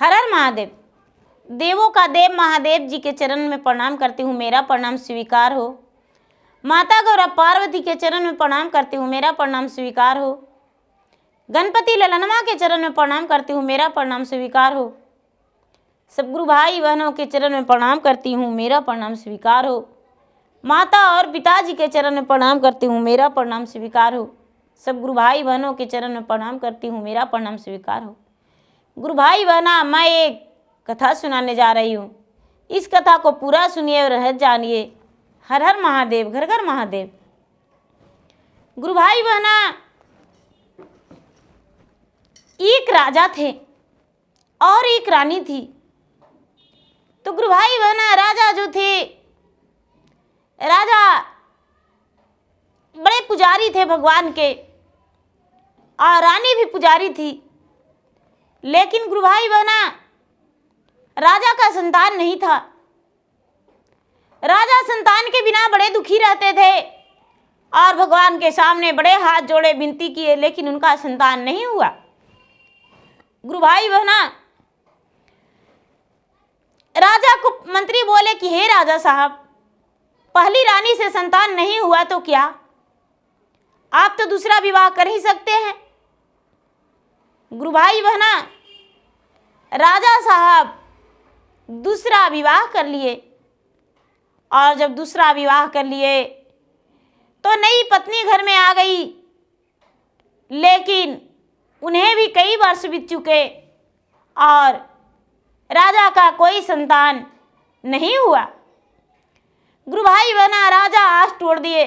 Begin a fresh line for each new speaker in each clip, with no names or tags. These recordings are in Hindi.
हर हर महादेव। देवों का देव महादेव जी के चरण में प्रणाम करती हूँ, मेरा प्रणाम स्वीकार हो। माता गौरा पार्वती के चरण में प्रणाम करती हूँ, मेरा प्रणाम स्वीकार हो। गणपति ललनमा के चरण में प्रणाम करती हूँ, मेरा प्रणाम स्वीकार हो। सब गुरु भाई बहनों के चरण में प्रणाम करती हूँ, मेरा प्रणाम स्वीकार हो। माता और पिताजी के चरण में प्रणाम करती हूँ, मेरा प्रणाम स्वीकार हो। सब गुरु भाई बहनों के चरण में प्रणाम करती हूँ, मेरा प्रणाम स्वीकार हो। गुरु भाई बहना, मैं एक कथा सुनाने जा रही हूँ। इस कथा को पूरा सुनिए और रहस्य जानिए। हर हर महादेव, घर घर महादेव। गुरु भाई बहना, एक राजा थे और एक रानी थी। तो गुरु भाई बहना, राजा जो थे, राजा बड़े पुजारी थे भगवान के और रानी भी पुजारी थी। लेकिन गुरु भाई बहना, राजा का संतान नहीं था। राजा संतान के बिना बड़े दुखी रहते थे और भगवान के सामने बड़े हाथ जोड़े विनती किए, लेकिन उनका संतान नहीं हुआ। गुरु भाई बहना, राजा को मंत्री बोले कि हे राजा साहब, पहली रानी से संतान नहीं हुआ तो क्या, आप तो दूसरा विवाह कर ही सकते हैं। गुरु भाई बहना, राजा साहब दूसरा विवाह कर लिए और जब दूसरा विवाह कर लिए तो नई पत्नी घर में आ गई, लेकिन उन्हें भी कई वर्ष बीत चुके और राजा का कोई संतान नहीं हुआ। गुरु भाई बहना, राजा आस तोड़ दिए।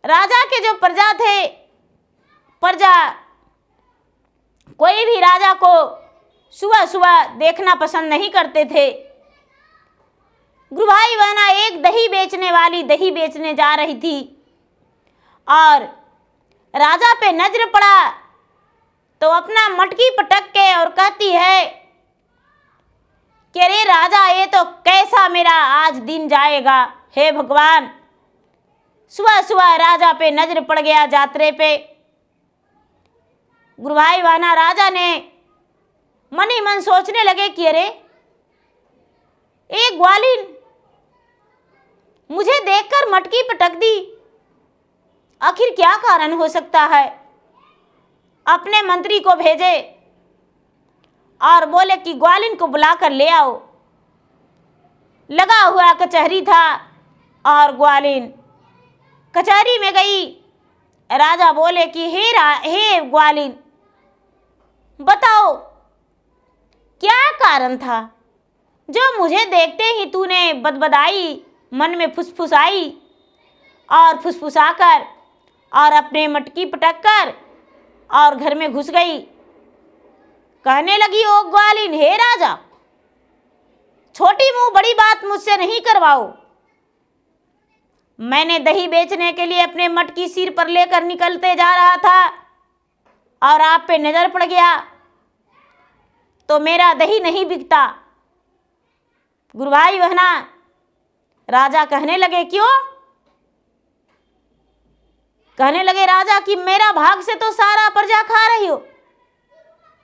राजा के जो प्रजा थे, प्रजा कोई भी राजा को सुबह सुबह देखना पसंद नहीं करते थे। गुरु भाई बहना, एक दही बेचने वाली दही बेचने जा रही थी और राजा पे नजर पड़ा तो अपना मटकी पटक के और कहती है कि अरे राजा, ये तो कैसा मेरा आज दिन जाएगा। हे भगवान, सुबह सुबह राजा पे नजर पड़ गया यात्रे पे। गुरु भाई बहना, राजा ने मन ही मन सोचने लगे कि अरे एक ग्वालिन मुझे देखकर मटकी पटक दी, आखिर क्या कारण हो सकता है। अपने मंत्री को भेजे और बोले कि ग्वालिन को बुलाकर ले आओ। लगा हुआ कचहरी था और ग्वालिन कचहरी में गई। राजा बोले कि हे ग्वालिन, बताओ क्या कारण था जो मुझे देखते ही तूने बदबदाई मन में फुसफुसाई और फुसफुसाकर और अपने मटकी पटक कर और घर में घुस गई। कहने लगी, ओ ग्वालिन, हे राजा, छोटी मुंह बड़ी बात मुझसे नहीं करवाओ। मैंने दही बेचने के लिए अपने मटकी सिर पर लेकर निकलते जा रहा था और आप पे नजर पड़ गया तो मेरा दही नहीं बिकता। गुरु भाई बहना, राजा कहने लगे, क्यों? कहने लगे राजा कि मेरा भाग से तो सारा प्रजा खा रही हो।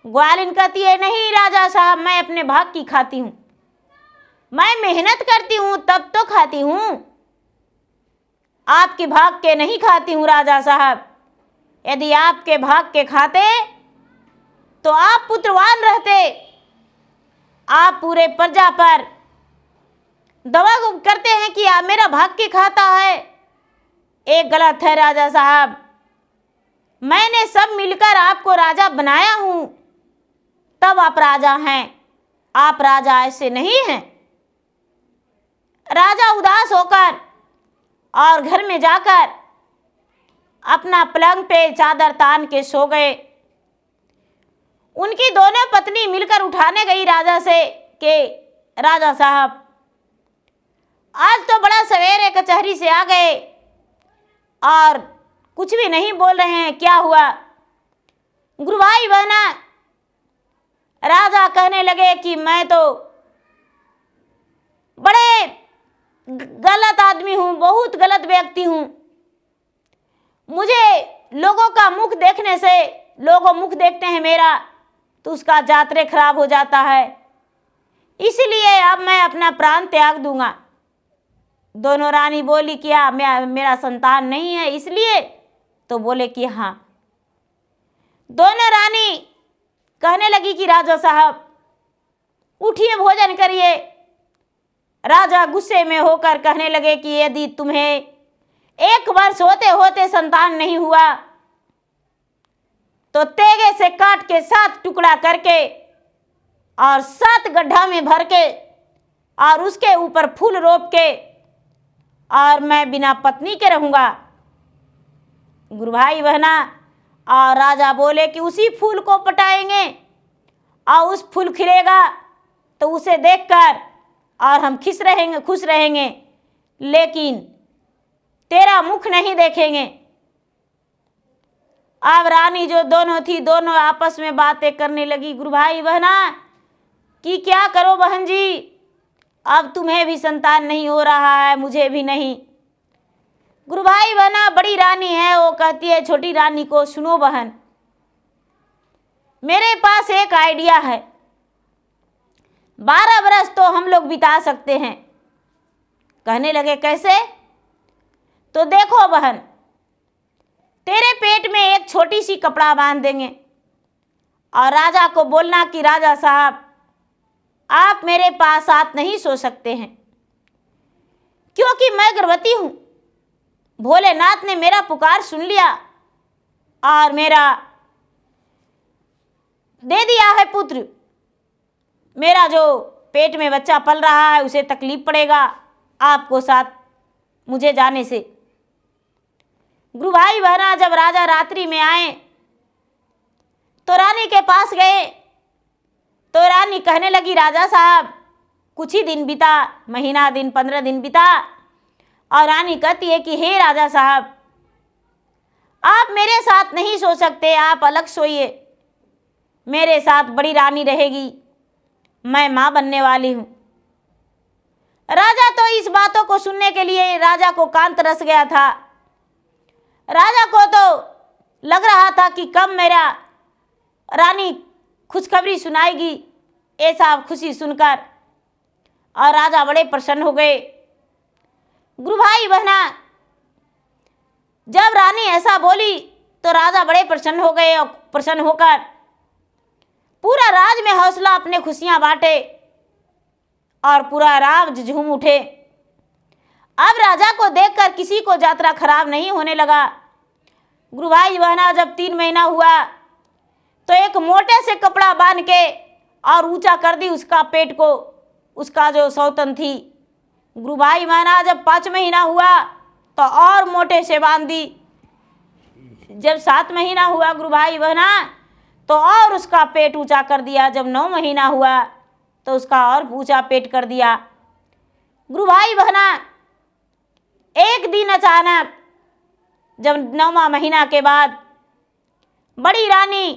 ग्वालिन कहती है, नहीं राजा साहब, मैं अपने भाग की खाती हूं। मैं मेहनत करती हूं तब तो खाती हूं, आपके भाग के नहीं खाती हूं राजा साहब। यदि आपके भाग के खाते तो आप पुत्रवान रहते। आप पूरे प्रजा पर दवा करते हैं कि आप मेरा भाग के खाता है। एक गलत है राजा साहब, मैंने सब मिलकर आपको राजा बनाया हूं, तब आप राजा हैं। आप राजा ऐसे नहीं हैं। राजा उदास होकर और घर में जाकर अपना पलंग पे चादर तान के सो गए। उनकी दोनों पत्नी मिलकर उठाने गई राजा से कि राजा साहब, आज तो बड़ा सवेरे कचहरी से आ गए और कुछ भी नहीं बोल रहे हैं, क्या हुआ? गुरु भाई बहना, राजा कहने लगे कि मैं तो बड़े गलत आदमी हूं, बहुत गलत व्यक्ति हूं। मुझे लोगों का मुख देखने से, लोगों मुख देखते हैं मेरा तो उसका जातरे खराब हो जाता है, इसलिए अब मैं अपना प्राण त्याग दूंगा। दोनों रानी बोली क्या मेरा संतान नहीं है इसलिए? तो बोले कि हाँ। दोनों रानी कहने लगी कि राजा साहब उठिए, भोजन करिए। राजा गुस्से में होकर कहने लगे कि यदि तुम्हें 1 वर्ष होते होते संतान नहीं हुआ तो तेगे से काट के 7 टुकड़ा करके और 7 गड्ढा में भर के और उसके ऊपर फूल रोप के और मैं बिना पत्नी के रहूंगा। गुरु भाई बहना, और राजा बोले कि उसी फूल को पटाएंगे और उस फूल खिलेगा तो उसे देखकर और हम खुश रहेंगे, लेकिन तेरा मुख नहीं देखेंगे। अब रानी जो दोनों थी, दोनों आपस में बातें करने लगी, गुरु भाई बहना कि क्या करो बहन जी, अब तुम्हें भी संतान नहीं हो रहा है, मुझे भी नहीं। गुरु भाई बहना बड़ी रानी है, वो कहती है छोटी रानी को, सुनो बहन, मेरे पास एक आइडिया है, 12 बरस तो हम लोग बिता सकते हैं। कहने लगे कैसे? तो देखो बहन, तेरे पेट में एक छोटी सी कपड़ा बांध देंगे और राजा को बोलना कि राजा साहब आप मेरे पास रात नहीं सो सकते हैं क्योंकि मैं गर्भवती हूं। भोलेनाथ ने मेरा पुकार सुन लिया और मेरा दे दिया है पुत्र। मेरा जो पेट में बच्चा पल रहा है उसे तकलीफ पड़ेगा आपको साथ मुझे जाने से। गुरु भाई बहना जब राजा रात्रि में आए तो रानी के पास गए तो रानी कहने लगी राजा साहब कुछ ही दिन बीता, महीना दिन 15 दिन बीता, और रानी कहती है कि हे राजा साहब आप मेरे साथ नहीं सो सकते, आप अलग सोइए, मेरे साथ बड़ी रानी रहेगी, मैं माँ बनने वाली हूँ। राजा तो इस बातों को सुनने के लिए राजा को कान तरस गया था। राजा को तो लग रहा था कि कब मेरा रानी खुशखबरी सुनाएगी, ऐसा खुशी सुनकर, और राजा बड़े प्रसन्न हो गए। गुरु भाई बहना जब रानी ऐसा बोली तो राजा बड़े प्रसन्न हो गए और प्रसन्न होकर पूरा राज में हौसला अपने खुशियां बांटे और पूरा राज झूम उठे। अब राजा को देखकर किसी को यात्रा खराब नहीं होने लगा। गुरु भाई बहना जब 3 महीना हुआ तो एक मोटे से कपड़ा बांध के और ऊंचा कर दी उसका पेट को, उसका जो सौतन थी। गुरु भाई बहना जब 5 महीना हुआ तो और मोटे से बांध दी। जब 7 महीना हुआ गुरु भाई बहना तो और उसका पेट ऊंचा कर दिया। जब 9 महीना हुआ तो उसका और ऊंचा पेट कर दिया। गुरु भाई बहना एक दिन अचानक जब 9वां महीना के बाद बड़ी रानी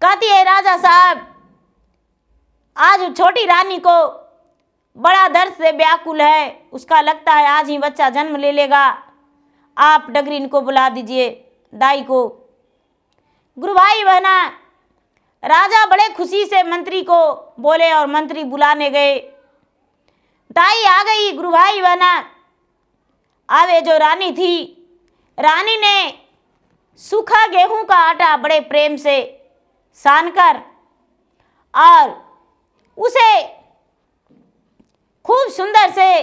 कहती है राजा साहब आज छोटी रानी को बड़ा दर्द से व्याकुल है, उसका लगता है आज ही बच्चा जन्म ले लेगा, आप डगरीन को बुला दीजिए, दाई को। गुरु भाई बहना राजा बड़े खुशी से मंत्री को बोले और मंत्री बुलाने गए। दाई आ गई। गुरु भाई बहना आवे जो रानी थी, रानी ने सूखा गेहूं का आटा बड़े प्रेम से सानकर और उसे खूब सुंदर से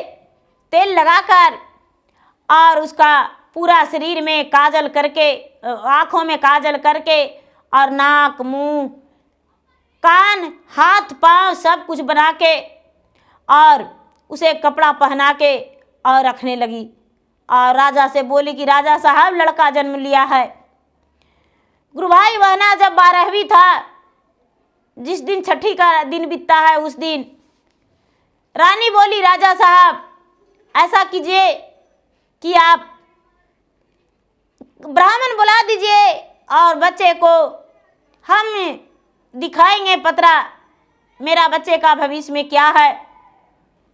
तेल लगाकर और उसका पूरा शरीर में काजल करके, आँखों में काजल करके और नाक मुंह कान हाथ पांव सब कुछ बना के और उसे कपड़ा पहना के और रखने लगी और राजा से बोली कि राजा साहब लड़का जन्म लिया है। गुरु भाई बहना जब 12वीं था, जिस दिन छठी का दिन बीतता है उस दिन रानी बोली राजा साहब ऐसा कीजिए कि आप ब्राह्मण बुला दीजिए और बच्चे को हम दिखाएंगे पतरा, मेरा बच्चे का भविष्य में क्या है।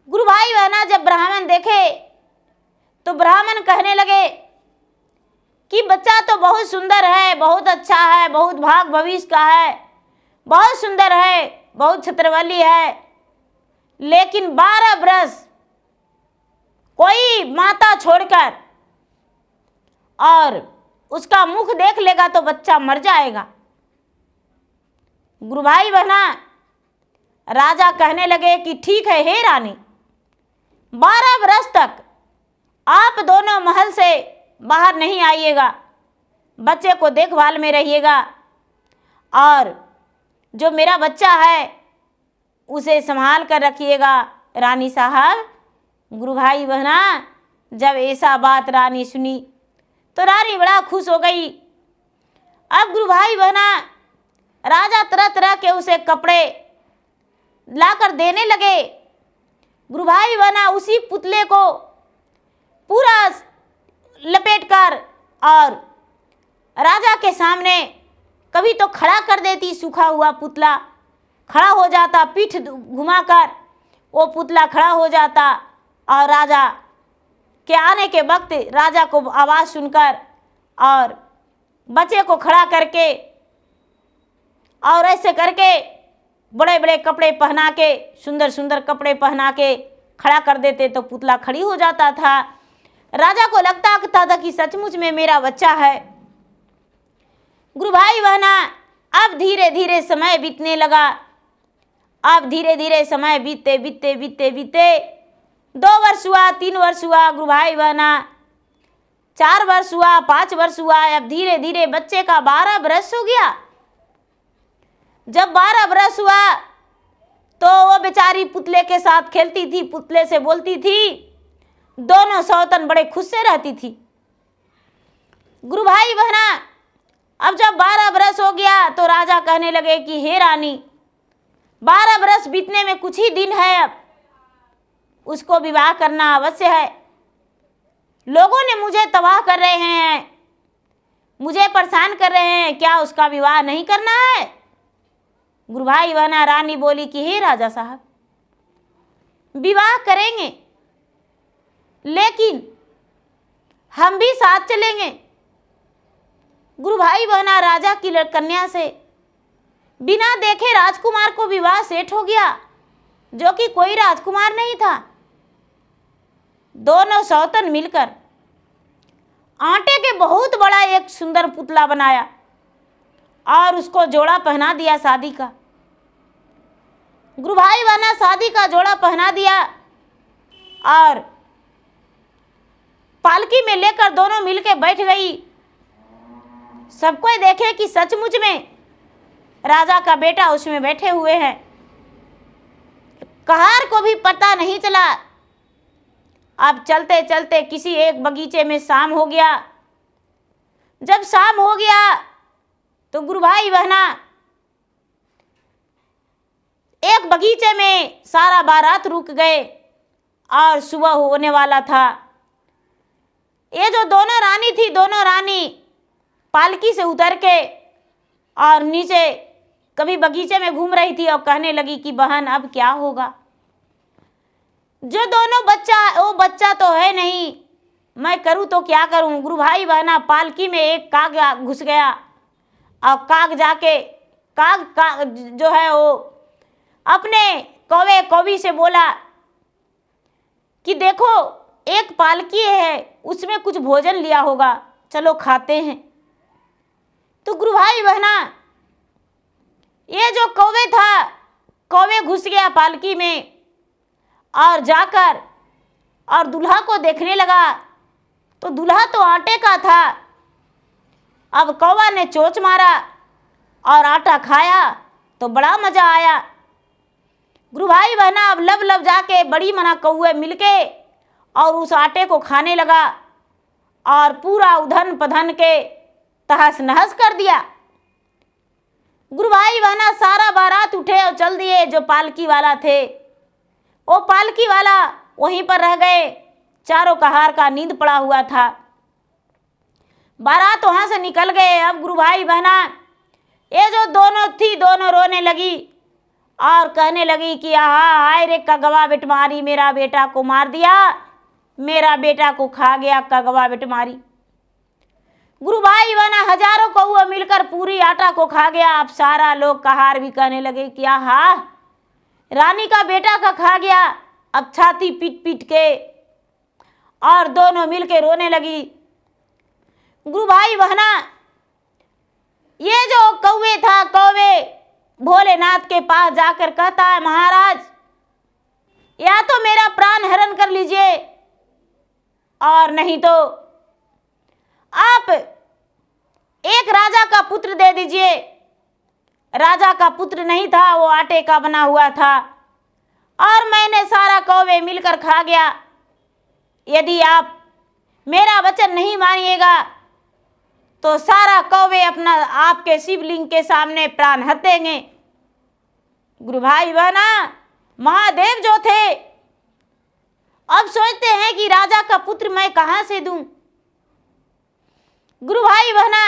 गुरु भाई बहना जब ब्राह्मण देखे तो ब्राह्मण कहने लगे कि बच्चा तो बहुत सुंदर है, बहुत अच्छा है, बहुत भाग भविष्य का है, बहुत सुंदर है, बहुत छत्रवली है, लेकिन 12 बरस कोई माता छोड़कर और उसका मुख देख लेगा तो बच्चा मर जाएगा। गुरु भाई बहना, राजा कहने लगे कि ठीक है हे रानी, 12 बरस तक आप दोनों महल से बाहर नहीं आइएगा, बच्चे को देखभाल में रहिएगा और जो मेरा बच्चा है उसे संभाल कर रखिएगा। रानी साहब, गुरु भाई बहना, जब ऐसा बात रानी सुनी तो रानी बड़ा खुश हो गई। अब गुरु भाई बहना, राजा तरह तरह के उसे कपड़े लाकर देने लगे। गुरु भाई बहना उसी पुतले को पूरा लपेटकर और राजा के सामने कभी तो खड़ा कर देती, सूखा हुआ पुतला खड़ा हो जाता, पीठ घुमाकर वो पुतला खड़ा हो जाता और राजा के आने के वक्त राजा को आवाज़ सुनकर और बच्चे को खड़ा करके और ऐसे करके बड़े बड़े कपड़े पहना के, सुंदर सुंदर कपड़े पहना के खड़ा कर देते तो पुतला खड़ी हो जाता था। राजा को लगता था कि सचमुच में मेरा बच्चा है। गुरु भाई बहना, अब धीरे धीरे समय बीतने लगा। अब धीरे धीरे समय बीतते बीतते बीतते बीतते 2 वर्ष हुआ, 3 वर्ष हुआ, गुरु भाई बहना 4 वर्ष हुआ, 5 वर्ष हुआ। अब धीरे धीरे बच्चे का 12 बरस हो गया। जब 12 बरस हुआ तो वो बेचारी पुतले के साथ खेलती थी, पुतले से बोलती थी, दोनों सौतन बड़े खुश से रहती थी। गुरु भाई बहना, अब जब 12 बरस हो गया तो राजा कहने लगे कि हे रानी, 12 बरस बीतने में कुछ ही दिन है, अब उसको विवाह करना अवश्य है। लोगों ने मुझे तबाह कर रहे हैं, मुझे परेशान कर रहे हैं, क्या उसका विवाह नहीं करना है? गुरु भाई बहना, रानी बोली कि हे राजा साहब, विवाह करेंगे, लेकिन हम भी साथ चलेंगे। गुरु भाई बहना, राजा की कन्या से बिना देखे राजकुमार को विवाह सेट हो गया, जो कि कोई राजकुमार नहीं था। दोनों सौतन मिलकर आटे के बहुत बड़ा एक सुंदर पुतला बनाया और उसको जोड़ा पहना दिया शादी का। गुरु भाई बहना, शादी का जोड़ा पहना दिया और पालकी में लेकर दोनों मिलके बैठ गई। सबको देखे कि सचमुच में राजा का बेटा उसमें बैठे हुए हैं। कहार को भी पता नहीं चला। अब चलते चलते किसी एक बगीचे में शाम हो गया। जब शाम हो गया तो गुरु भाई बहना एक बगीचे में सारा बारात रुक गए और सुबह होने वाला था। ये जो दोनों रानी थी, दोनों रानी पालकी से उतर के और नीचे कभी बगीचे में घूम रही थी और कहने लगी कि बहन अब क्या होगा, जो दोनों वो बच्चा तो है नहीं, मैं करूँ तो क्या करूँ। गुरु भाई बहना, पालकी में एक काग घुस गया और काग जाके काग जो है वो अपने कौवे कौवी से बोला कि देखो एक पालकी है, उसमें कुछ भोजन लिया होगा, चलो खाते हैं। तो गुरु भाई बहना, ये जो कौवे था, कौवे घुस गया पालकी में और जाकर और दूल्हा को देखने लगा तो दूल्हा तो आटे का था। अब कौवा ने चोंच मारा और आटा खाया तो बड़ा मजा आया। गुरु भाई बहना, अब लब लब जाके बड़ी मना कौवे मिलके और उस आटे को खाने लगा और पूरा उधन पधन के तहस नहस कर दिया। गुरु भाई बहना सारा बारात उठे और चल दिए। जो पालकी वाला थे वो पालकी वाला वहीं पर रह गए। चारों कहार का नींद पड़ा हुआ था। बारात वहां से निकल गए। अब गुरु भाई बहना ये जो दोनों थी, दोनों रोने लगी और कहने लगी कि आहा हाय रे कगवा बिटमारी, मेरा बेटा को मार दिया, मेरा बेटा को खा गया कगवा बिटमारी। गुरु भाई बहना हजारों कौआ मिलकर पूरी आटा को खा गया। अब सारा लोग कहार भी कहने लगे कि आहा, रानी का बेटा का खा गया। अब छाती पीट पीट के और दोनों मिलके रोने लगी। गुरु भाई बहना ये जो कौवे था, कौवे भोलेनाथ के पास जाकर कहता है, महाराज या तो मेरा प्राण हरण कर लीजिए और नहीं तो आप एक राजा का पुत्र दे दीजिए। राजा का पुत्र नहीं था, वो आटे का बना हुआ था और मैंने सारा कौवे मिलकर खा गया। यदि आप मेरा वचन नहीं मानिएगा तो सारा कौवे अपना आपके शिवलिंग के सामने प्राण हर देंगे। गुरु भाई बहना महादेव जो थे अब सोचते हैं कि राजा का पुत्र मैं कहां से दूं। गुरु भाई बहना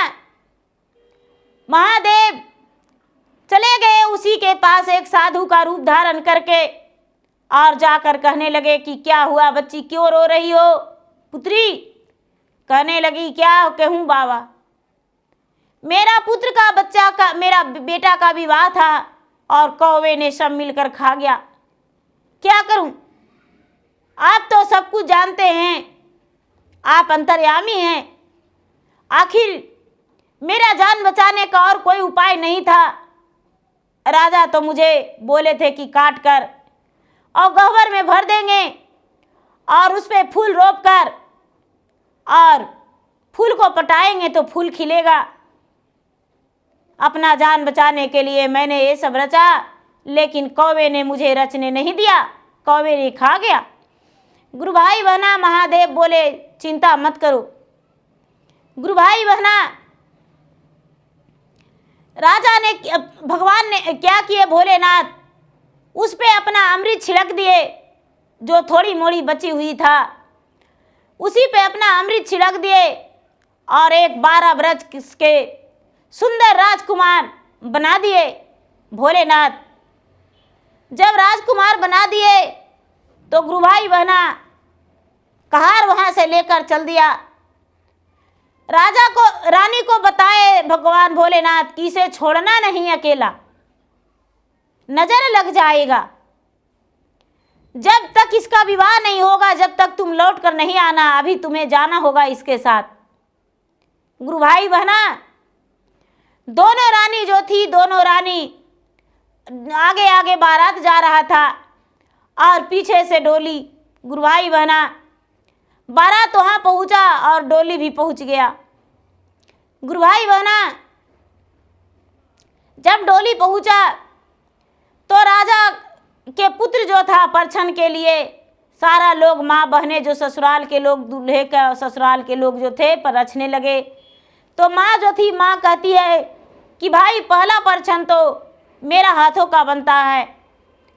महादेव चले गए उसी के पास एक साधु का रूप धारण करके और जाकर कहने लगे कि क्या हुआ बच्ची, क्यों रो रही हो पुत्री। कहने लगी क्या कहूं बाबा, मेरा पुत्र का बच्चा का मेरा बेटा का विवाह था और कौवे ने सब मिलकर खा गया। क्या करूं, आप तो सब कुछ जानते हैं, आप अंतर्यामी हैं। आखिर मेरा जान बचाने का और कोई उपाय नहीं था। राजा तो मुझे बोले थे कि काट कर और गह्वर में भर देंगे और उस पर फूल रोप कर और फूल को पटाएंगे तो फूल खिलेगा। अपना जान बचाने के लिए मैंने ये सब रचा, लेकिन कौवे ने मुझे रचने नहीं दिया, कौवे ने खा गया। गुरु भाई बहना महादेव बोले चिंता मत करो। गुरु भाई बहना राजा ने भगवान ने क्या किए, भोलेनाथ उस पे अपना अमृत छिड़क दिए। जो थोड़ी मोड़ी बची हुई था उसी पे अपना अमृत छिड़क दिए और एक 12 वर्ष के सुंदर राजकुमार बना दिए भोलेनाथ। जब राजकुमार बना दिए तो गुरु भाई बहना कहार वहां से लेकर चल दिया। राजा को रानी को बताए भगवान भोलेनाथ कि इसे छोड़ना नहीं अकेला, नजर लग जाएगा। जब तक इसका विवाह नहीं होगा, जब तक तुम लौट कर नहीं आना, अभी तुम्हें जाना होगा इसके साथ। गुरु भाई बहना दोनों रानी जो थी, दोनों रानी आगे आगे बारात जा रहा था और पीछे से डोली। गुरु भाई बहना बारात वहां पहुंचा और डोली भी पहुंच गया। गुरु भाई बहना जब डोली पहुंचा तो राजा के पुत्र जो था परछन के लिए सारा लोग, माँ बहनें जो ससुराल के लोग, दूल्हे का ससुराल के लोग जो थे पर रचने लगे। तो माँ जो थी, माँ कहती है कि भाई पहला परछन तो मेरा हाथों का बनता है,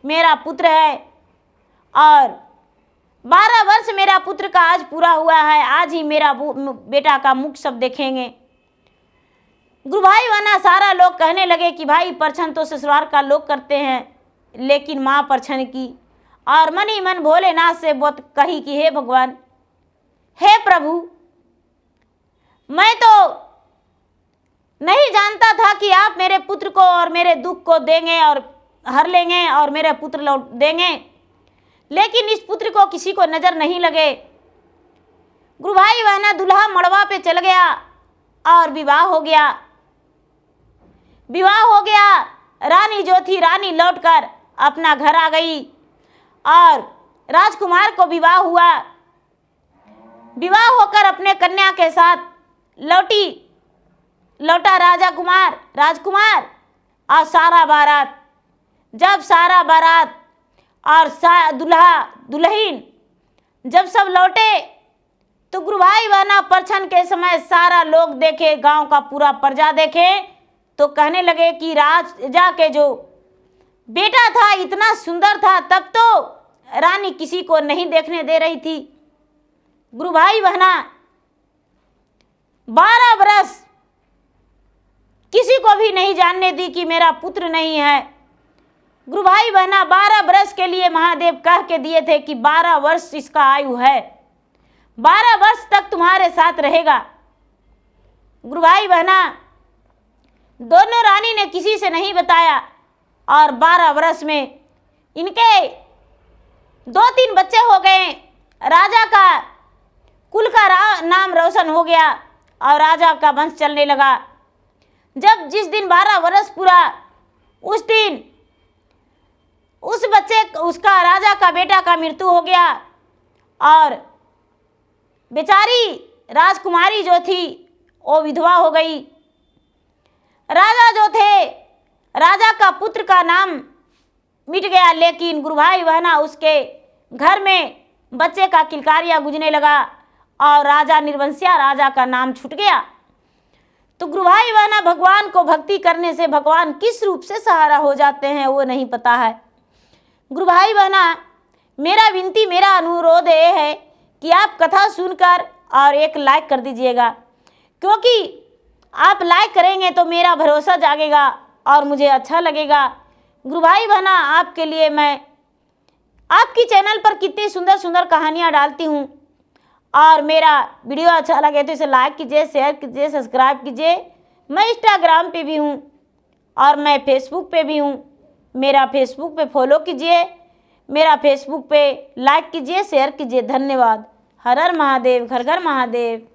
मेरा पुत्र है और 12 वर्ष मेरा पुत्र का आज पूरा हुआ है, आज ही मेरा बेटा का मुख सब देखेंगे। गुरु भाई बहना सारा लोग कहने लगे कि भाई परछन तो ससुराल का लोग करते हैं, लेकिन माँ परछन की। और मन ही मन भोलेनाथ से बहुत कही कि हे भगवान, हे प्रभु, मैं तो नहीं जानता था कि आप मेरे पुत्र को और मेरे दुख को देंगे और हर लेंगे और मेरे पुत्र लौट देंगे, लेकिन इस पुत्र को किसी को नजर नहीं लगे। गुरु भाई बहना दूल्हा मड़वा पे चल गया और विवाह हो गया। विवाह हो गया, रानी जो थी रानी लौटकर अपना घर आ गई और राजकुमार को विवाह हुआ। विवाह होकर अपने कन्या के साथ लौटा राजकुमार और सारा बारात। जब सारा बारात और दूल्हा दुल्हन जब सब लौटे तो गुरु भाई बहना परछन के समय सारा लोग देखे, गांव का पूरा प्रजा देखे तो कहने लगे कि राजा के जो बेटा था इतना सुंदर था, तब तो रानी किसी को नहीं देखने दे रही थी। गुरु भाई बहना 12 वर्ष किसी को भी नहीं जानने दी कि मेरा पुत्र नहीं है। गुरु भाई बहना 12 वर्ष के लिए महादेव कह के दिए थे कि 12 वर्ष इसका आयु है, 12 वर्ष तक तुम्हारे साथ रहेगा। गुरु भाई बहना, दोनों रानी ने किसी से नहीं बताया और 12 वर्ष में इनके 2-3 बच्चे हो गए। राजा का कुल का नाम रोशन हो गया और राजा का वंश चलने लगा। जब जिस दिन 12 वर्ष पूरा, उस दिन उस बच्चे उसका राजा का बेटा का मृत्यु हो गया और बेचारी राजकुमारी जो थी वो विधवा हो गई। राजा जो थे, राजा का पुत्र का नाम मिट गया, लेकिन गुरु भाई बहना उसके घर में बच्चे का किलकारियाँ गुजरने लगा और राजा निर्वंशिया राजा का नाम छूट गया। तो गुरु भाई बहना, भगवान को भक्ति करने से भगवान किस रूप से सहारा हो जाते हैं वो नहीं पता है। गुरु भाई बहना, मेरा विनती, मेरा अनुरोध ये है कि आप कथा सुनकर और एक लाइक कर दीजिएगा, क्योंकि आप लाइक करेंगे तो मेरा भरोसा जागेगा और मुझे अच्छा लगेगा। गुरु भाई बहना, आपके लिए मैं आपकी चैनल पर कितनी सुंदर सुंदर कहानियाँ डालती हूँ और मेरा वीडियो अच्छा लगे तो इसे लाइक कीजिए, शेयर कीजिए, सब्सक्राइब कीजिए। मैं इंस्टाग्राम पे भी हूँ और मैं फेसबुक पे भी हूँ। मेरा फेसबुक पे फॉलो कीजिए, मेरा फेसबुक पे लाइक कीजिए, शेयर कीजिए। धन्यवाद। हर हर महादेव, घर घर महादेव।